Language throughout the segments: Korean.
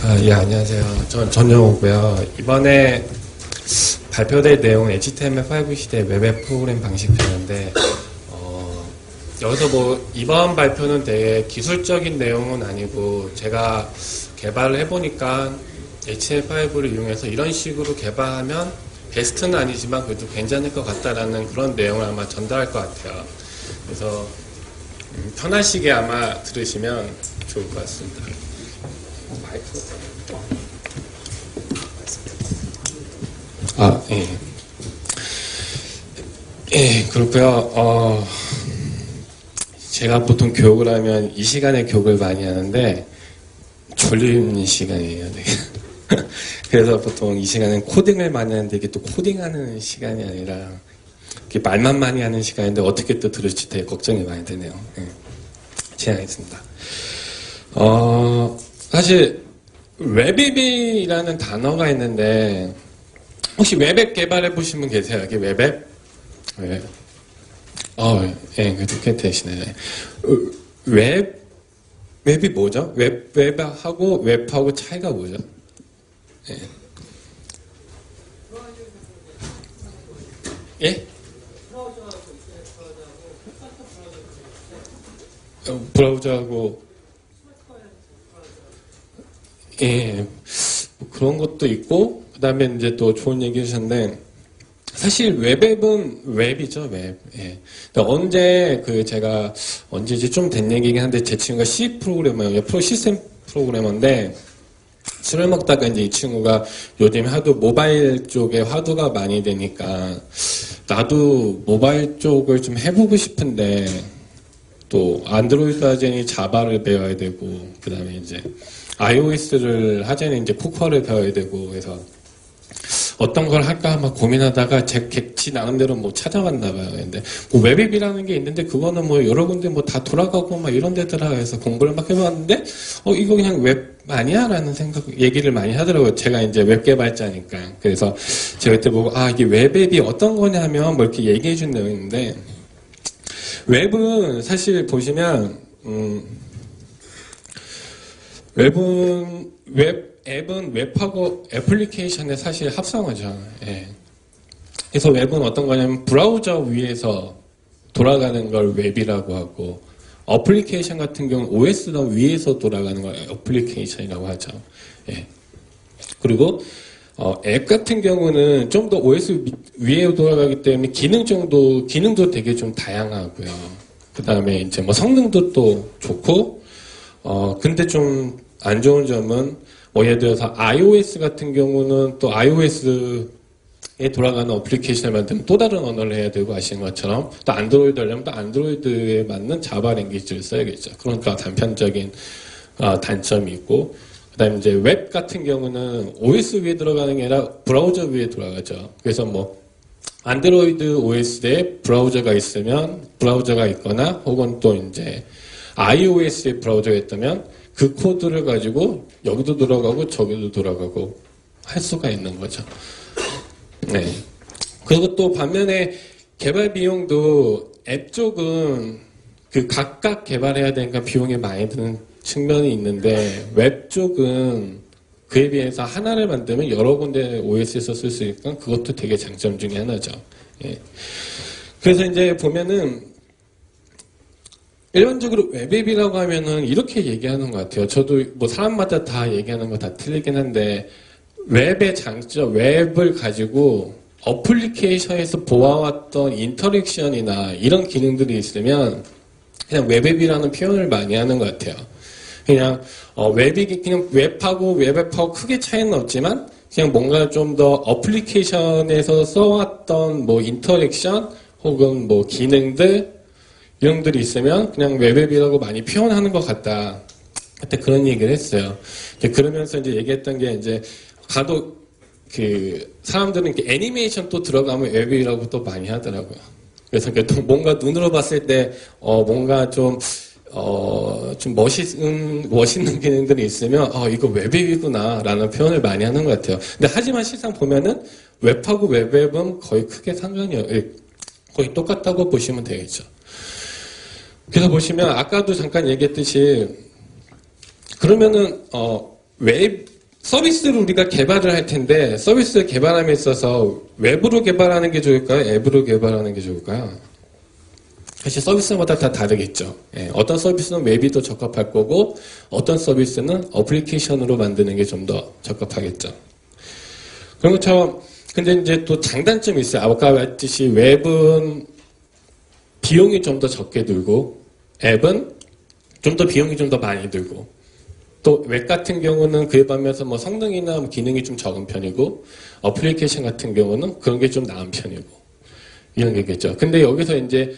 예, 안녕하세요. 전 전영호고요. 이번에 발표될 내용은 HTML5 시대 웹앱 프로그램 방식편인데, 여기서 뭐, 이번 발표는 되게 기술적인 내용은 아니고, 제가 개발을 해보니까 HTML5를 이용해서 이런 식으로 개발하면 베스트는 아니지만 그래도 괜찮을 것 같다라는 그런 내용을 아마 전달할 것 같아요. 그래서 편하시게 아마 들으시면 좋을 것 같습니다. 예. 예, 그렇고요. 제가 보통 교육을 하면 이 시간에 교육을 많이 하는데 졸리는 시간이에요. 네. 그래서 보통 이 시간엔 코딩을 많이 하는데 이게 또 코딩하는 시간이 아니라 이렇게 말만 많이 하는 시간인데 어떻게 또 들을지 되게 걱정이 많이 되네요. 네. 진행하겠습니다. 사실 웹앱이라는 단어가 있는데 혹시 웹앱 개발해 보신 분 계세요? 여기 웹앱? 네. 예, 그렇게 되시네. 웹이 뭐죠? 웹하고 웹하고 차이가 뭐죠? 예. 예? 브라우저하고 예, 뭐 그런 것도 있고 그 다음에 이제 또 좋은 얘기 해주셨는데 사실 웹앱은 웹이죠, 웹. 예. 언제 제가 언제지 좀 된 얘기긴 한데 제 친구가 C 프로그래머예요. 시스템 프로그래머인데 술을 먹다가 이제 이 친구가 요즘 하도 모바일 쪽에 화두가 많이 되니까 나도 모바일 쪽을 좀 해보고 싶은데 또 안드로이드 하자니 자바를 배워야 되고 그 다음에 이제 iOS를 하자니 이제 코코아를 배워야 되고 해서 어떤 걸 할까 막 고민하다가 제 객치 나름대로 뭐 찾아갔나 봐요. 근데 뭐 웹앱이라는 게 있는데 그거는 뭐 여러 군데 뭐 다 돌아가고 막 이런 데더라 해서 공부를 막 해봤는데 이거 그냥 웹 아니야? 라는 얘기를 많이 하더라고요. 제가 이제 웹 개발자니까. 그래서 제가 그때 보고 이게 웹앱이 어떤 거냐면 뭐 이렇게 얘기해 준 내용인데 웹은 사실 보시면 앱은 웹하고 애플리케이션의 사실 합성어죠. 예. 그래서 웹은 어떤 거냐면 브라우저 위에서 돌아가는 걸 웹이라고 하고 어플리케이션 같은 경우는 OS 위에서 돌아가는 걸 어플리케이션이라고 하죠. 예. 그리고 앱 같은 경우는 좀 더 OS 위에 돌아가기 때문에 기능도 되게 좀 다양하고요. 그 다음에 이제 뭐 성능도 또 좋고 근데 좀 안 좋은 점은 예를 들어서 iOS 같은 경우는 또 iOS에 돌아가는 어플리케이션을 만들면 또 다른 언어를 해야 되고 아시는 것처럼 또 안드로이드 하려면 또 안드로이드에 맞는 자바 랭귀지를 써야겠죠. 그러니까 단편적인 단점이 있고 그 다음에 이제 웹 같은 경우는 OS 위에 들어가는 게 아니라 브라우저 위에 돌아가죠. 그래서 뭐 안드로이드 OS에 브라우저가 있으면 브라우저가 있거나 혹은 또 이제 iOS에 브라우저가 있다면 그 코드를 가지고 여기도 돌아가고 저기도 돌아가고 할 수가 있는 거죠. 네. 그리고 또 반면에 개발 비용도 앱 쪽은 각각 개발해야 되니까 비용이 많이 드는 측면이 있는데 웹 쪽은 그에 비해서 하나를 만들면 여러 군데 OS에서 쓸 수 있으니까 그것도 되게 장점 중에 하나죠. 예. 그래서 이제 보면은 일반적으로 웹앱이라고 하면은 이렇게 얘기하는 것 같아요. 저도 뭐 사람마다 다 얘기하는 거 다 틀리긴 한데 웹의 장점, 웹을 가지고 어플리케이션에서 보아왔던 인터랙션이나 이런 기능들이 있으면 그냥 웹앱이라는 표현을 많이 하는 것 같아요. 그냥 그냥 웹하고 웹앱하고 크게 차이는 없지만 그냥 뭔가 좀 더 어플리케이션에서 써왔던 뭐 인터랙션 혹은 뭐 기능들 이런 것들이 있으면 그냥 웹앱이라고 많이 표현하는 것 같다. 그때 그런 얘기를 했어요. 그러면서 이제 얘기했던 게 이제 간혹 사람들은 이렇게 애니메이션 또 들어가면 웹이라고 또 많이 하더라고요. 그래서 또 뭔가 눈으로 봤을 때 뭔가 좀 멋있는 기능들이 있으면 이거 웹앱이구나 라는 표현을 많이 하는 것 같아요. 근데 하지만 실상 보면은 웹하고 웹앱은 거의 크게 거의 똑같다고 보시면 되겠죠. 그래서 보시면 아까도 잠깐 얘기했듯이 그러면은 서비스를 우리가 개발을 할 텐데, 서비스 개발함에 있어서 웹으로 개발하는 게 좋을까요? 앱으로 개발하는 게 좋을까요? 사실 서비스마다 다 다르겠죠. 예, 어떤 서비스는 웹이 더 적합할 거고, 어떤 서비스는 어플리케이션으로 만드는 게 좀 더 적합하겠죠. 그런 것처럼, 근데 이제 또 장단점이 있어요. 아까 말했듯이 웹은 비용이 좀 더 적게 들고, 앱은 좀 더 비용이 좀 더 많이 들고, 또 웹 같은 경우는 그에 반면서 뭐 성능이나 뭐 기능이 좀 적은 편이고, 어플리케이션 같은 경우는 그런 게 좀 나은 편이고, 이런 게겠죠. 근데 여기서 이제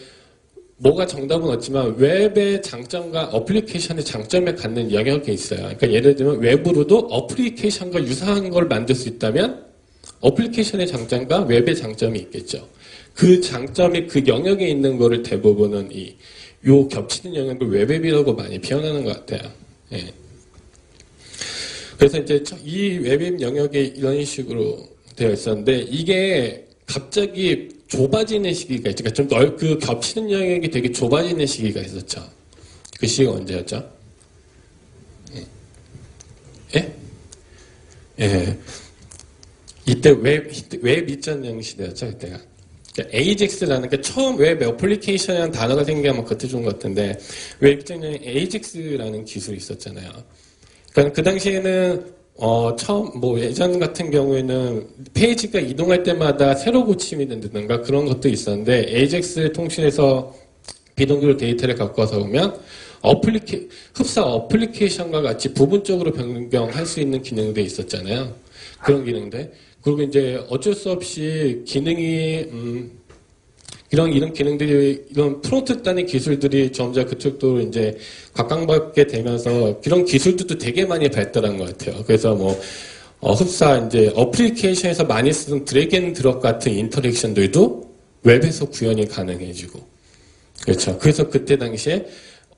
뭐가 정답은 없지만 웹의 장점과 어플리케이션의 장점에 갖는 영역이 있어요. 그러니까 예를 들면 웹으로도 어플리케이션과 유사한 걸 만들 수 있다면 어플리케이션의 장점과 웹의 장점이 있겠죠. 그 장점이 그 영역에 있는 거를 대부분은 요 겹치는 영역을 웹앱이라고 많이 표현하는 것 같아요. 예. 그래서 이제 이 웹앱 영역이 이런 식으로 되어 있었는데 이게 갑자기 좁아지는 시기가 있죠. 그러니까 그 겹치는 영역이 되게 좁아지는 시기가 있었죠. 그 시기가 언제였죠? 예? 예. 이때 웹 2.0 시대였죠, 그때가. 그러니까 AJAX라는, 그러니까 처음 웹 애플리케이션이라는 단어가 생기면 그때 준 것 같은데, 웹 2.0에 AJAX라는 기술이 있었잖아요. 그러니까 그 당시에는 처음, 예전 같은 경우에는 페이지가 이동할 때마다 새로 고침이 된다든가 그런 것도 있었는데, AJAX 통신에서 비동기로 데이터를 갖고 와서 보면, 흡사 어플리케이션과 같이 부분적으로 변경할 수 있는 기능도 있었잖아요. 그런 기능들. 그리고 이제 어쩔 수 없이 기능이, 이런 기능들이, 이런 프론트 단의 기술들이 점차 그쪽도 이제 각광받게 되면서 이런 기술들도 되게 많이 발달한 것 같아요. 그래서 흡사 이제 어플리케이션에서 많이 쓰는 드래그 앤 드롭 같은 인터랙션들도 웹에서 구현이 가능해지고. 그렇죠. 그래서 그때 당시에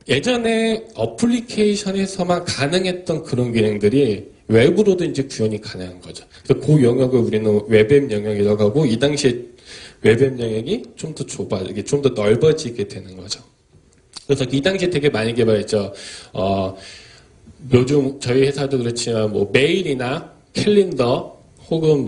예전에 어플리케이션에서만 가능했던 그런 기능들이 웹으로도 이제 구현이 가능한 거죠. 그래서 그 영역을 우리는 웹앱 영역이라고 하고, 이 당시에 웹앱 영역이 좀 더 좁아지게, 좀 더 넓어지게 되는 거죠. 그래서 이 당시에 되게 많이 개발했죠. 요즘 저희 회사도 그렇지만 메일이나 캘린더 혹은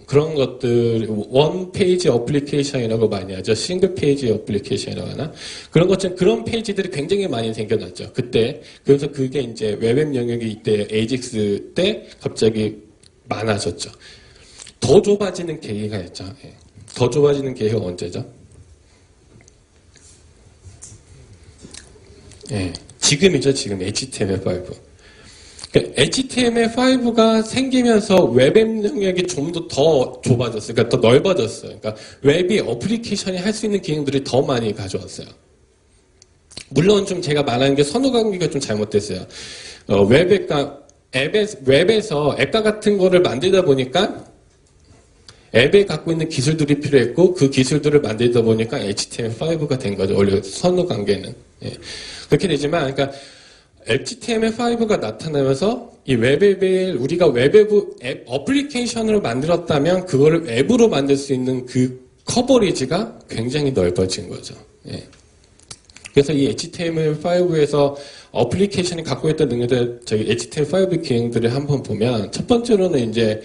그런 것들 원 페이지 어플리케이션이라고 많이 하죠. 싱글 페이지 어플리케이션이라고 하나? 그런 것처럼 그런 페이지들이 굉장히 많이 생겨났죠. 그때. 그래서 그게 이제 웹앱 영역이 이때 AJAX 때 갑자기 많아졌죠. 더 좁아지는 계기가 있죠. 예. 더 좁아지는 계기가 언제죠? 예. 지금이죠, 지금 HTML5. 그러니까 HTML5가 생기면서 웹앱 영역이 좀 더 좁아졌어요. 그러니까 더 넓어졌어요. 그러니까 웹이 어플리케이션이 할 수 있는 기능들이 더 많이 가져왔어요. 물론 좀 제가 말하는 게 선호 관계가 좀 잘못됐어요. 웹에서 앱과 같은 거를 만들다 보니까 앱에 갖고 있는 기술들이 필요했고 그 기술들을 만들다 보니까 HTML5가 된 거죠. 원래 선호 관계는. 예. 그렇게 되지만, 그러니까 HTML5가 나타나면서 이 웹앱을 우리가 웹앱 어플리케이션으로 만들었다면 그거를 웹으로 만들 수 있는 그 커버리지가 굉장히 넓어진 거죠. 예. 그래서 이 HTML5에서 어플리케이션이 갖고 있던 능력들, 저희 HTML5 기능들을 한번 보면 첫 번째로는 이제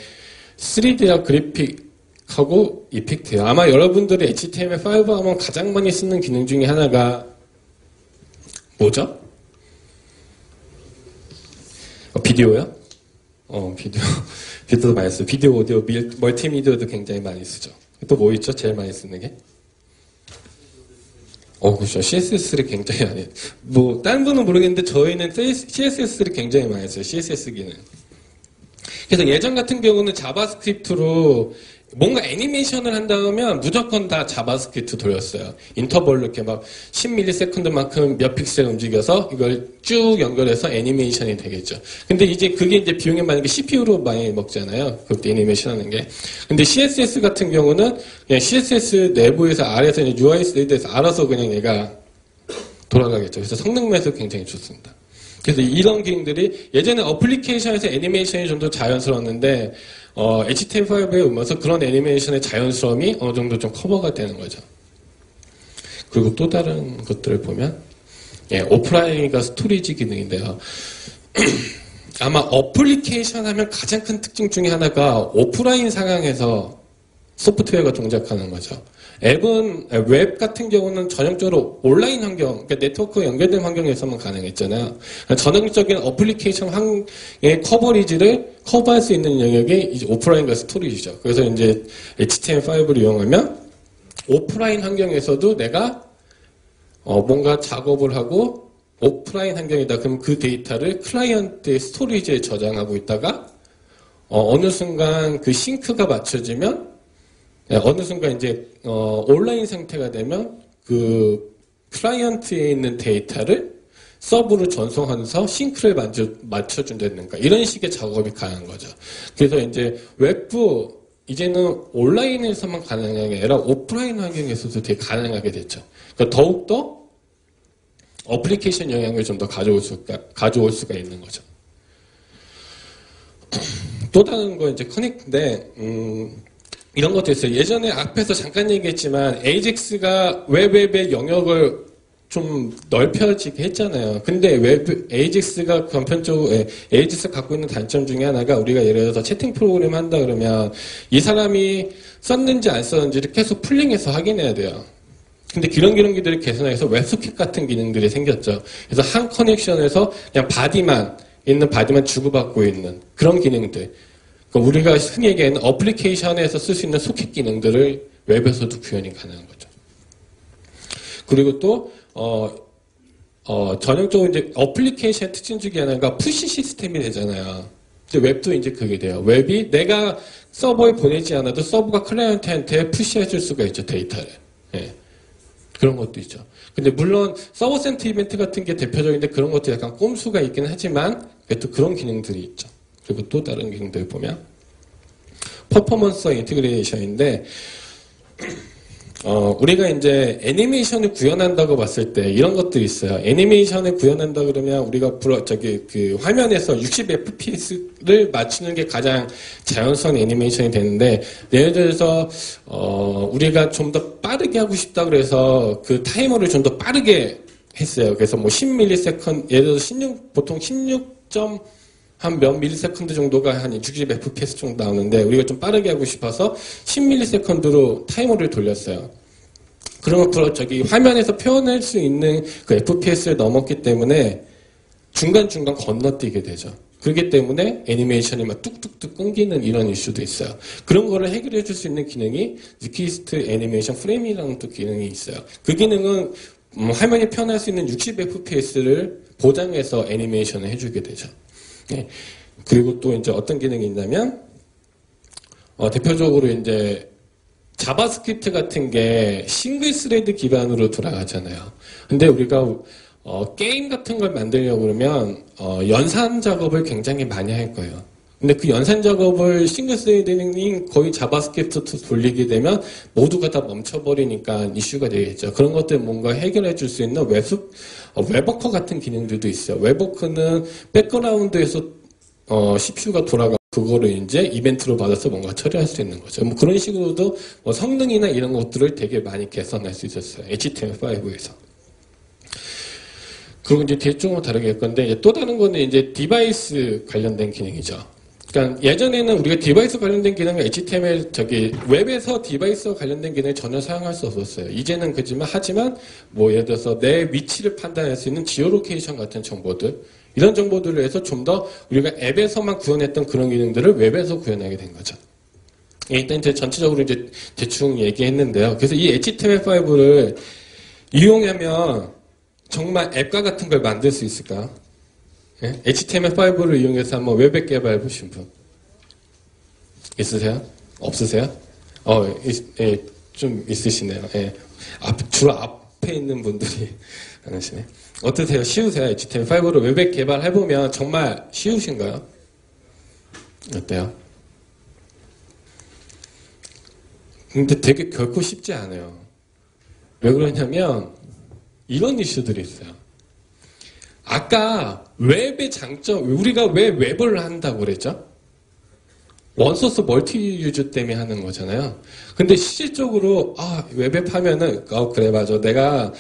3D와 그래픽하고 이펙트예요. 아마 여러분들이 HTML5 하면 가장 많이 쓰는 기능 중에 하나가 뭐죠? 비디오요? 비디오도 많이 쓰죠. 비디오, 오디오, 멀티미디어도 굉장히 많이 쓰죠. 또 뭐 있죠? 제일 많이 쓰는 게? 그렇죠. CSS를 굉장히 많이, 다른 분은 모르겠는데, 저희는 CSS를 굉장히 많이 써요. CSS기는. 그래서 예전 같은 경우는 자바스크립트로 뭔가 애니메이션을 한다면 무조건 다 자바스크립트 돌렸어요. 인터벌로 이렇게 막 10ms만큼 몇 픽셀 움직여서 이걸 쭉 연결해서 애니메이션이 되겠죠. 근데 이제 그게 이제 비용이 많은 게 CPU로 많이 먹잖아요. 그때 애니메이션 하는 게. 근데 CSS 같은 경우는 그냥 CSS 내부에서 아래에서 UI 슬레이드에서 알아서 그냥 얘가 돌아가겠죠. 그래서 성능면에서 굉장히 좋습니다. 그래서 이런 기능들이 예전에 어플리케이션에서 애니메이션이 좀 더 자연스러웠는데 HTML5에 오면서 그런 애니메이션의 자연스러움이 어느 정도 좀 커버가 되는 거죠. 그리고 또 다른 것들을 보면 오프라인과 스토리지 기능인데요. 아마 어플리케이션 하면 가장 큰 특징 중에 하나가 오프라인 상황에서 소프트웨어가 동작하는 거죠. 앱은, 웹 같은 경우는 전형적으로 온라인 환경, 그러니까 네트워크 연결된 환경에서만 가능했잖아요. 전형적인 어플리케이션 의 커버리지를 커버할 수 있는 영역이 이제 오프라인과 스토리지죠. 그래서 이제 HTML5를 이용하면 오프라인 환경에서도 내가 뭔가 작업을 하고 오프라인 환경이다. 그럼 그 데이터를 클라이언트의 스토리지에 저장하고 있다가 어느 순간 그 싱크가 맞춰지면 어느 순간 이제 온라인 상태가 되면 그 클라이언트에 있는 데이터를 서브로 전송하면서 싱크를 맞춰준다든가 이런 식의 작업이 가능한 거죠. 그래서 이제 웹도 이제는 온라인에서만 가능한 게 아니라 오프라인 환경에서도 되게 가능하게 됐죠. 그러니까 더욱더 어플리케이션 영향을 좀 더 가져올 수가 있는 거죠. 또 다른 거 이제 커넥트인데, 이런 것도 있어요. 예전에 앞에서 잠깐 얘기했지만, AJAX가 웹의 영역을 좀 넓혀지게 했잖아요. 근데 AJAX가 간편적으로, AJAX가 갖고 있는 단점 중에 하나가 우리가 예를 들어서 채팅 프로그램 한다 그러면 이 사람이 썼는지 안 썼는지를 계속 풀링해서 확인해야 돼요. 근데 그런 기능들을 개선해서 웹소켓 같은 기능들이 생겼죠. 그래서 한 커넥션에서 그냥 바디만 주고받고 있는 그런 기능들. 그러니까 우리가 흔히 얘기하는 어플리케이션에서 쓸 수 있는 소켓 기능들을 웹에서도 구현이 가능한 거죠. 그리고 또, 전형적으로 이제 어플리케이션 특징 중에 하나가 푸시 시스템이 되잖아요. 이제 웹도 이제 그게 돼요. 웹이 내가 서버에 보내지 않아도 서버가 클라이언트한테 푸시해 줄 수가 있죠, 데이터를. 예. 그런 것도 있죠. 근데 물론 서버 센터 이벤트 같은 게 대표적인데 그런 것도 약간 꼼수가 있긴 하지만 또 그런 기능들이 있죠. 그리고 또 다른 기능들 보면 퍼포먼스 인티그레이션인데 우리가 이제 애니메이션을 구현한다고 봤을 때 이런 것들이 있어요. 애니메이션을 구현한다 그러면 우리가 그 화면에서 60fps를 맞추는 게 가장 자연스러운 애니메이션이 되는데 예를 들어서 우리가 좀 더 빠르게 하고 싶다 그래서 그 타이머를 좀 더 빠르게 했어요. 그래서 뭐 10ms 예를 들어서 보통 16점 한 몇 밀리세컨드 정도가 한 60fps 정도 나오는데 우리가 좀 빠르게 하고 싶어서 10ms로 타이머를 돌렸어요. 그러면 화면에서 표현할 수 있는 그 fps를 넘었기 때문에 중간중간 건너뛰게 되죠. 그렇기 때문에 애니메이션이 막 뚝뚝뚝 끊기는 이런 이슈도 있어요. 그런 거를 해결해 줄 수 있는 기능이 리퀴스트 애니메이션 프레임이라는 또 기능이 있어요. 그 기능은 화면에 표현할 수 있는 60fps를 보장해서 애니메이션을 해주게 되죠. 네. 그리고 또 이제 어떤 기능이 있냐면, 대표적으로 이제 자바스크립트 같은 게 싱글 스레드 기반으로 돌아가잖아요. 근데 우리가, 게임 같은 걸 만들려고 그러면, 연산 작업을 굉장히 많이 할 거예요. 근데 그 연산 작업을 싱글 스레드닝 거의 자바스크립트 돌리게 되면 모두가 다 멈춰버리니까 이슈가 되겠죠. 그런 것들 뭔가 해결해 줄 수 있는 웹워커 같은 기능들도 있어요. 웹워커는 백그라운드에서 CPU가 돌아가 그거를 이제 이벤트로 받아서 뭔가 처리할 수 있는 거죠. 뭐 그런 식으로도 뭐 성능이나 이런 것들을 되게 많이 개선할 수 있었어요. HTML5에서. 그리고 이제 뒤에 조금 다르게 할 건데 이제 또 다른 거는 이제 디바이스 관련된 기능이죠. 그러니까 예전에는 우리가 디바이스 관련된 기능을 HTML 웹에서 디바이스와 관련된 기능을 전혀 사용할 수 없었어요. 이제는 하지만 뭐 예를 들어서 내 위치를 판단할 수 있는 지오로케이션 같은 정보들 이런 정보들을 해서 좀 더 우리가 앱에서만 구현했던 그런 기능들을 웹에서 구현하게 된 거죠. 일단 이제 전체적으로 이제 대충 얘기했는데요. 그래서 이 HTML5를 이용하면 정말 앱과 같은 걸 만들 수 있을까? 예? HTML5를 이용해서 한번 웹앱 개발해 보신 분 있으세요? 없으세요? 예, 좀 있으시네요. 예. 주로 앞에 있는 분들이 많으시네. 어떠세요? 쉬우세요? HTML5로 웹앱 개발해보면 정말 쉬우신가요? 어때요? 근데 되게 결코 쉽지 않아요. 왜 그러냐면 이런 이슈들이 있어요. 아까 웹의 장점, 우리가 왜 웹을 한다고 그랬죠? 원소스 멀티 유즈 때문에 하는 거잖아요. 근데 실질적으로 웹앱 하면은 그래 맞아 내가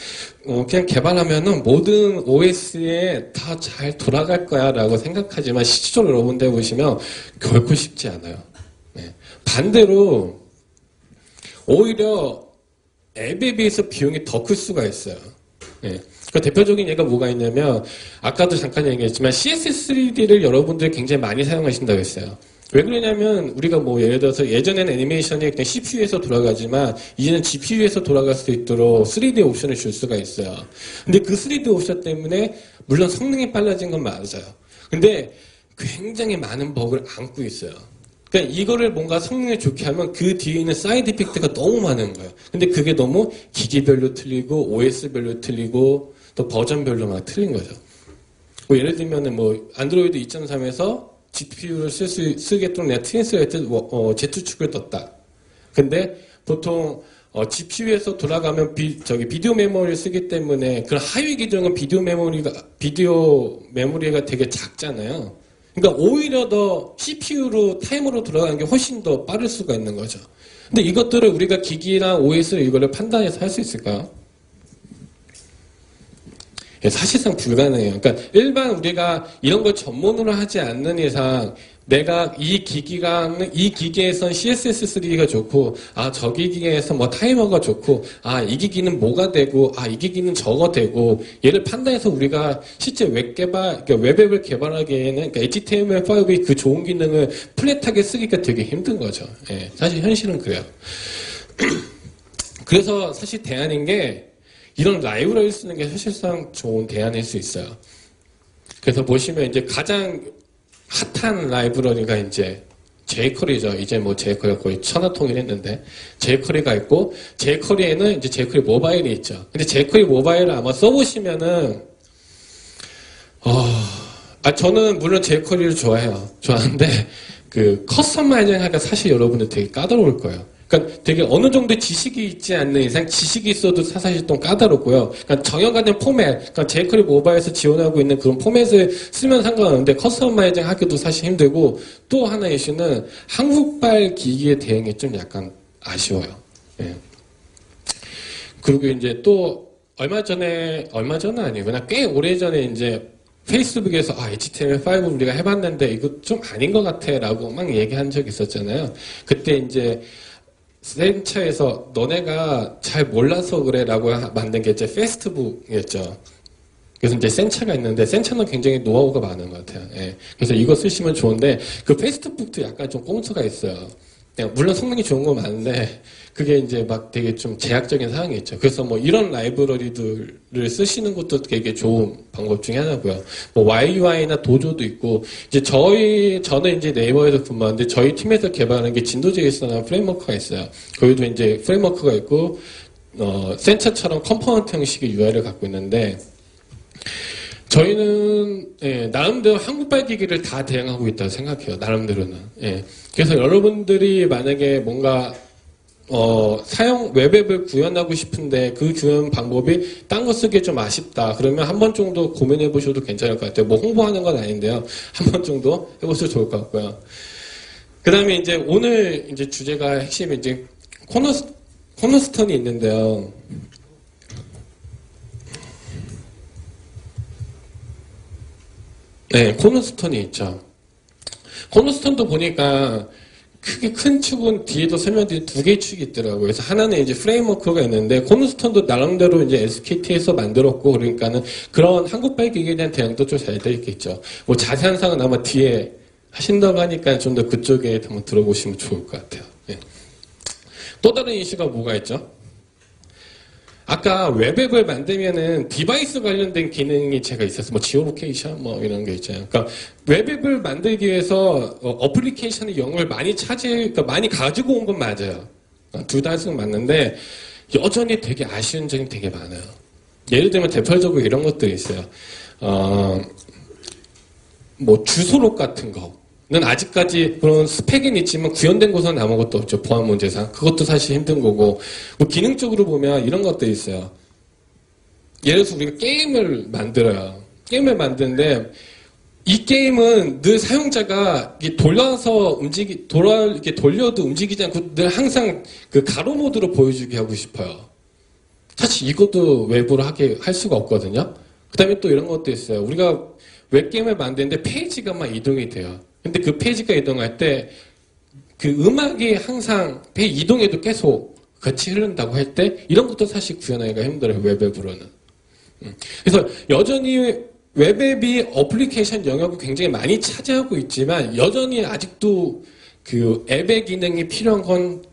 그냥 개발하면은 모든 OS에 다 잘 돌아갈 거야라고 생각하지만 실질적으로 여러분들 보시면 결코 쉽지 않아요. 네. 반대로 오히려 앱에 비해서 비용이 더 클 수가 있어요. 네. 그 대표적인 예가 뭐가 있냐면 아까도 잠깐 얘기했지만 CSS3D를 여러분들이 굉장히 많이 사용하신다고 했어요. 왜 그러냐면 우리가 뭐 예를 들어서 예전에는 애니메이션이 그냥 CPU에서 돌아가지만 이제는 GPU에서 돌아갈 수 있도록 3D 옵션을 줄 수가 있어요. 근데 그 3D 옵션 때문에 물론 성능이 빨라진 건 맞아요. 근데 굉장히 많은 버그를 안고 있어요. 그러니까 이거를 뭔가 성능을 좋게 하면 그 뒤에 있는 사이드 이펙트가 너무 많은 거예요. 근데 그게 너무 기기별로 틀리고 OS별로 틀리고 또 버전별로 막 틀린 거죠. 뭐 예를 들면은 뭐 안드로이드 2.3에서 GPU를 쓰겠도록 내가 트랜스레이트 Z축을 떴다. 근데 보통 GPU에서 돌아가면 비디오 메모리를 쓰기 때문에 그런 하위 기종은 비디오 메모리가 되게 작잖아요. 그러니까 오히려 더 CPU로 타이머로 돌아가는 게 훨씬 더 빠를 수가 있는 거죠. 근데 이것들을 우리가 기기나 OS로 이거를 판단해서 할 수 있을까요? 사실상 불가능해요. 그러니까 일반 우리가 이런 걸 전문으로 하지 않는 이상 내가 이 기기에선 CSS3가 좋고 저 기기에서 뭐 타이머가 좋고 이 기기는 뭐가 되고 이 기기는 저거 되고 얘를 판단해서 우리가 실제 그러니까 웹앱을 개발하기에는 그러니까 HTML5의 그 좋은 기능을 플랫하게 쓰기가 되게 힘든 거죠. 예, 사실 현실은 그래요. 그래서 사실 대안인 게 이런 라이브러리를 쓰는 게 사실상 좋은 대안일 수 있어요. 그래서 보시면 이제 가장 핫한 라이브러리가 이제 jQuery죠. 이제 뭐 jQuery가 거의 천하통일했는데 jQuery가 있고 jQuery에는 이제 jQuery 모바일이 있죠. 근데 jQuery 모바일을 아마 써보시면은 저는 물론 jQuery를 좋아하는데 그 커스터마이징 하기가 사실 여러분들 되게 까다로울 거예요. 그러니까 되게 어느 정도 지식이 있지 않는 이상 지식이 있어도 사실 좀 까다롭고요. 그러니까 정형화된 포맷, 그러니까 jQuery 모바일에서 지원하고 있는 그런 포맷을 쓰면 상관없는데 커스터마이징 하기도 사실 힘들고 또 하나 이슈는 한국발 기기의 대응이 좀 약간 아쉬워요. 예. 그리고 이제 또 얼마 전은 아니고 그냥 꽤 오래전에 이제 페이스북에서 HTML5 우리가 해봤는데 이거 좀 아닌 것 같아 라고 막 얘기한 적이 있었잖아요. 그때 이제 센처에서 너네가 잘 몰라서 그래 라고 만든 게 이제 페스트북이었죠. 그래서 이제 센처가 있는데 센처는 굉장히 노하우가 많은 것 같아요. 예. 그래서 이거 쓰시면 좋은데 그 페스트북도 약간 좀 꼼수가 있어요. 물론 성능이 좋은 건 많은데 그게 이제 막 되게 좀 제약적인 사항이 있죠. 그래서 뭐 이런 라이브러리들을 쓰시는 것도 되게 좋은 방법 중에 하나고요. 뭐 YUI나 도조도 있고 이제 저는 이제 네이버에서 근무하는데 저희 팀에서 개발하는 게 진도.js라는 프레임워크가 있어요. 거기도 이제 프레임워크가 있고 센처처럼 컴포넌트 형식의 UI를 갖고 있는데 저희는 나름대로 한국발 기기를 다 대응하고 있다고 생각해요. 나름대로는. 그래서 여러분들이 만약에 뭔가 웹앱을 구현하고 싶은데 그 구현 방법이 딴 거 쓰기에 좀 아쉽다. 그러면 한 번 정도 고민해 보셔도 괜찮을 것 같아요. 뭐 홍보하는 건 아닌데요. 한 번 정도 해보셔도 좋을 것 같고요. 그 다음에 이제 오늘 이제 주제가 핵심이 이제 코너스톤이 있는데요. 네, 코너스톤이 있죠. 코너스톤도 보니까 크게 큰 축은 뒤에도 설명드린 두 개의 축이 있더라고요. 그래서 하나는 이제 프레임워크가 있는데 코너스톤도 나름대로 이제 SKT에서 만들었고 그러니까는 그런 한국발 기기에 대한 대응도 좀 잘 되어 있겠죠. 뭐 자세한 사항은 아마 뒤에 하신다고 하니까 좀 더 그쪽에 한번 들어보시면 좋을 것 같아요. 네. 또 다른 이슈가 뭐가 있죠? 아까 웹앱을 만들면은 디바이스 관련된 기능이 제가 있었어요. 뭐 지오로케이션 뭐 이런 게 있잖아요. 그러니까 웹앱을 만들기 위해서 어플리케이션의 영역을 그러니까 많이 가지고 온 건 맞아요. 둘 다 쓰는 맞는데 여전히 되게 아쉬운 점이 되게 많아요. 예를 들면 대표적으로 이런 것들이 있어요. 뭐 주소록 같은 거. 는 아직까지 그런 스펙은 있지만 구현된 곳은 아무것도 없죠. 보안 문제상. 그것도 사실 힘든 거고. 뭐 기능적으로 보면 이런 것들이 있어요. 예를 들어서 우리가 게임을 만들어요. 게임을 만드는데 이 게임은 늘 사용자가 이렇게 돌려도 움직이지 않고 늘 항상 그 가로 모드로 보여주게 하고 싶어요. 사실 이것도 외부로 할 수가 없거든요. 그 다음에 또 이런 것도 있어요. 우리가 웹게임을 만드는데 페이지가 막 이동이 돼요. 근데 그 페이지가 이동할 때 그 음악이 항상 이동해도 계속 같이 흐른다고 할 때 이런 것도 사실 구현하기가 힘들어요. 웹앱으로는. 그래서 여전히 웹앱이 어플리케이션 영역을 굉장히 많이 차지하고 있지만 여전히 아직도 그 앱의 기능이 필요한 건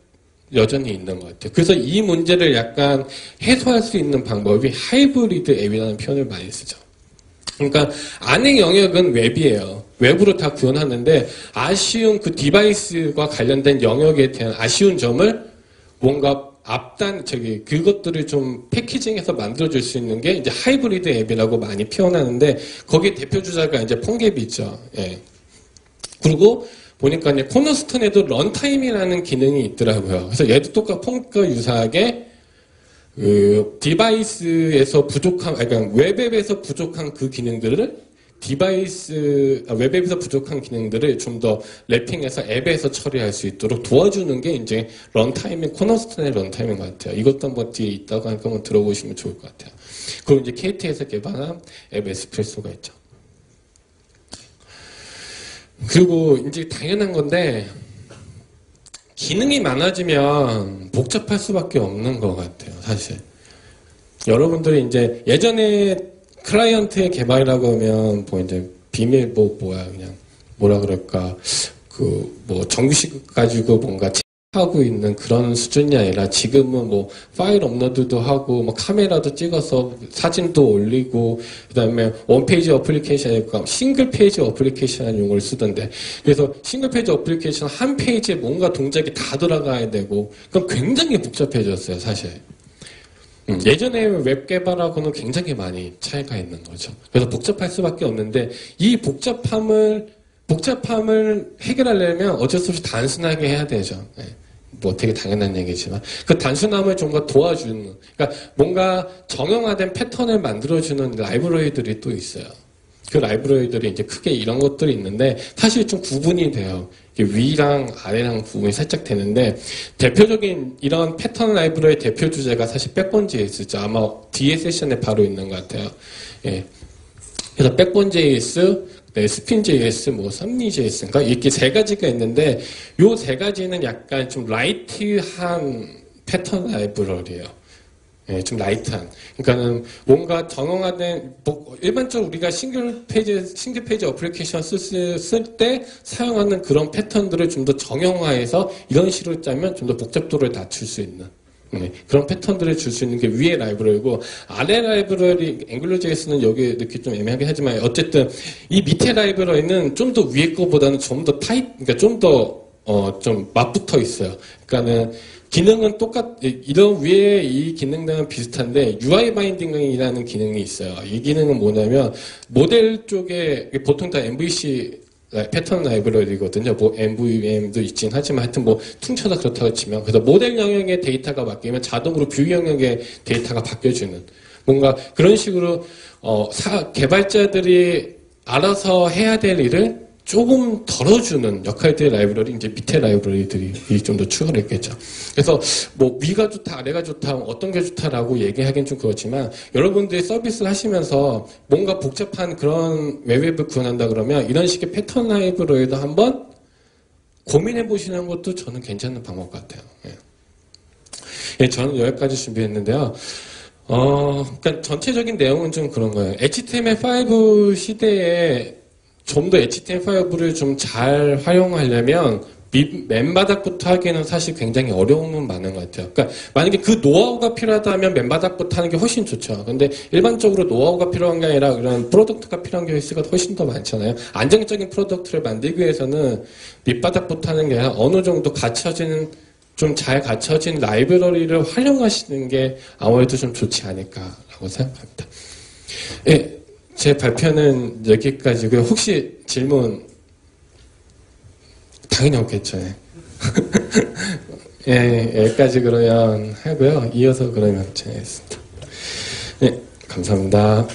여전히 있는 것 같아요. 그래서 이 문제를 약간 해소할 수 있는 방법이 하이브리드 앱이라는 표현을 많이 쓰죠. 그러니까 안의 영역은 웹이에요. 웹으로 다 구현하는데 아쉬운 그 디바이스와 관련된 영역에 대한 아쉬운 점을 뭔가 그것들을 좀 패키징해서 만들어줄 수 있는 게 이제 하이브리드 앱이라고 많이 표현하는데 거기에 대표 주자가 이제 폰갭이 있죠. 예. 그리고 보니까 이제 코너스톤에도 런타임이라는 기능이 있더라고요. 그래서 얘도 폰과 유사하게 그 디바이스에서 그러니까 웹앱에서 부족한 그 기능들을 웹앱에서 부족한 기능들을 좀 더 랩핑해서 앱에서 처리할 수 있도록 도와주는 게 이제 코너스톤의 런타임인 것 같아요. 이것도 한번 뒤에 있다고 하니까 한번 들어보시면 좋을 것 같아요. 그리고 이제 KT에서 개발한 앱 에스프레소가 있죠. 그리고 이제 당연한 건데, 기능이 많아지면 복잡할 수밖에 없는 것 같아요, 사실. 여러분들이 이제 예전에 클라이언트의 개발이라고 하면 이제 비밀 그냥 뭐라 그럴까 정규식 가지고 뭔가 하고 있는 그런 수준이 아니라 지금은 파일 업로드도 하고 카메라도 찍어서 사진도 올리고 그다음에 원페이지 어플리케이션 싱글 페이지 어플리케이션 용어를 쓰던데 그래서 싱글 페이지 어플리케이션 한 페이지에 뭔가 동작이 다 돌아가야 되고 그럼 굉장히 복잡해졌어요, 사실. 예전에 웹 개발하고는 굉장히 많이 차이가 있는 거죠. 그래서 복잡할 수밖에 없는데 이 복잡함을 해결하려면 어쩔 수 없이 단순하게 해야 되죠. 네. 되게 당연한 얘기지만 그 단순함을 좀 더 도와주는 그러니까 뭔가 정형화된 패턴을 만들어주는 라이브러리들이 또 있어요. 그 라이브러리들이 이제 크게 이런 것들이 있는데 사실 좀 구분이 돼요. 위랑 아래랑 구분이 살짝 되는데 대표적인 이런 패턴 라이브러리의 대표 주제가 사실 백본.js죠. 아마 뒤에 세션에 바로 있는 것 같아요. 예. 그래서 백본.js, 스핀.js, 썸니.js인가 이렇게 세 가지가 있는데 요 세 가지는 약간 좀 라이트한 패턴 라이브러리예요. 예, 좀 라이트한. 그러니까는 뭔가 정형화된, 일반적으로 우리가 싱글 페이지 어플리케이션 쓸 때 사용하는 그런 패턴들을 좀 더 정형화해서 이런 식으로 짜면 좀 더 복잡도를 낮출 수 있는. 그런 패턴들을 줄 수 있는 게 위의 라이브러리고, 아래 라이브러리, 앵글러.js는 여기 이렇게 좀 애매하긴 하지만, 어쨌든 이 밑에 라이브러리는 좀 더 위에 거보다는 좀 더 그러니까 좀 더, 좀 맞붙어 있어요. 그러니까는, 기능은 이런 위에 이 기능들은 비슷한데 UI 바인딩이라는 기능이 있어요. 이 기능은 뭐냐면 모델 쪽에 보통 다 MVC 패턴 라이브러리거든요. MVVM도 있긴 하지만 하여튼 퉁쳐서 그렇다고 치면 그래서 모델 영역의 데이터가 바뀌면 자동으로 뷰 영역의 데이터가 바뀌어주는 뭔가 그런 식으로 개발자들이 알아서 해야 될 일을 조금 덜어주는 역할들의 라이브러리, 이제 밑에 라이브러리들이 좀 더 추가를 했겠죠. 그래서 위가 좋다, 아래가 좋다, 어떤 게 좋다라고 얘기하기는 좀 그렇지만 여러분들이 서비스를 하시면서 뭔가 복잡한 그런 웹앱을 구현한다 그러면 이런 식의 패턴 라이브러리도 한번 고민해 보시는 것도 저는 괜찮은 방법 같아요. 예, 저는 여기까지 준비했는데요. 그러니까 전체적인 내용은 좀 그런 거예요. HTML5 시대에 좀 더 HTML5를 좀 잘 활용하려면 맨바닥부터 하기에는 사실 굉장히 어려움은 많은 것 같아요. 그러니까 만약에 그 노하우가 필요하다면 맨바닥부터 하는 게 훨씬 좋죠. 근데 일반적으로 노하우가 필요한 게 아니라 그런 프로덕트가 필요한 케이스가 훨씬 더 많잖아요. 안정적인 프로덕트를 만들기 위해서는 밑바닥부터 하는 게 아니라 어느 정도 좀 잘 갖춰진 라이브러리를 활용하시는 게 아무래도 좀 좋지 않을까라고 생각합니다. 예. 제 발표는 여기까지고요. 혹시 질문 당연히 없겠죠. 예, 여기까지 그러면 하고요. 이어서 그러면 진행하겠습니다. 네, 감사합니다.